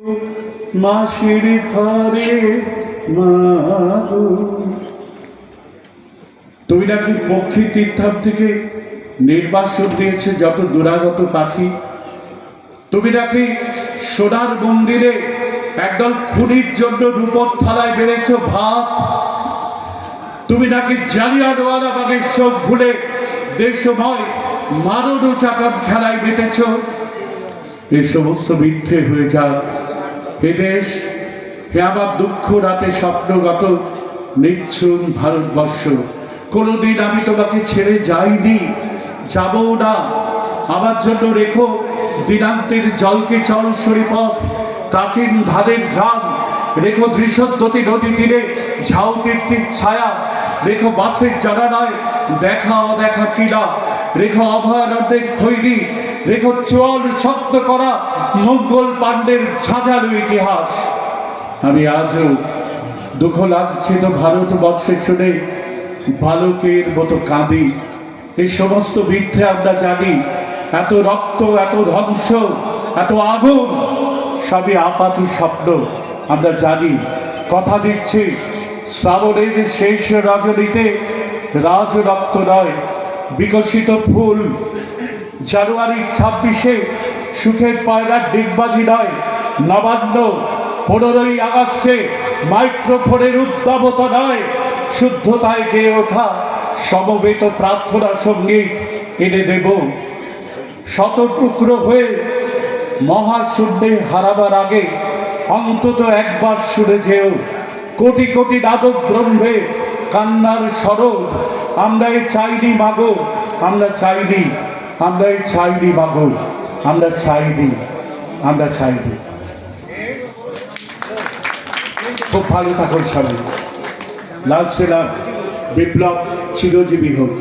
মাসির ঘরে মাগো, তুমি নাকি পক্ষী তীর্থার থেকে নির্বাসন দিয়েছে যত দুরাগত পাখি। তুমি নাকি সোনার মন্দিরে একদল খুনির জন্য রূপর থালায় বেড়েছ ভাত। তুমি নাকি জালিয়ানওয়ালাবাগের সব ভুলে দেশময় মারণ চাটন খেলায় মেতেছ। এ সমস্ত মিথ্যে হয়ে যাক। এ দেশ, হে আমার দুঃখ রাতে স্বপ্নগত নিচ্ছুম ভারতবর্ষ, কোনোদিন আমি তোমাকে ছেড়ে যাইনি, যাবও না। আমার জন্য রেখো দিনান্তের জলকে চল সরিপথ, প্রাচীন ধানের গ্রাম, রেখো দৃশ্যদ্যতি নদী তীরে ঝাউ কীর্তির ছায়া, রেখো বাসের জানালায় দেখা অদেখা টিলা, রেখো অভয়ারণ্যের খৈনি, রেখো চোয়াল শব্দ করা মঙ্গল পাণ্ডের ঝাঁঝালো ইতিহাস। আমি আজও দুঃখ লাঞ্ছিত ভারতবর্ষে শুনে বালকের মতো কাঁদি। এই সমস্ত মিথ্যে আমরা জানি। এত রক্ত, এত ধ্বংস, এত আগুন সবই আপাতী স্বপ্ন আমরা জানি। কথা দিচ্ছি, শ্রাবণের শেষ রজনীতে রাজ রক্ত নয় বিকশিত ফুল, জানুয়ারি 26-এ সুখের পয়লার ডিগবাজি নয় নবান্ন, 15ই আগস্টে মাইক্রোফোনের উদ্দামতা নয় শুদ্ধতায় গেয়ে ওঠা সমবেত প্রার্থনা সঙ্গীত এনে দেব। শত টুকরো হয়ে মহাশূন্যে হারাবার আগে অন্তত একবার শুনে যেও কোটি কোটি নাদক ব্রহ্মে কান্নার সরোদ। আমরা এই চাইনি মাগো, আমরা চাইনি, আমরা এই চাইনি মাগো, আমরা চাইনি, আমরা চাইনি। খুব ভালো থাকুন সবাই। লাল সেলাম, বিপ্লব চিরজীবী হোক।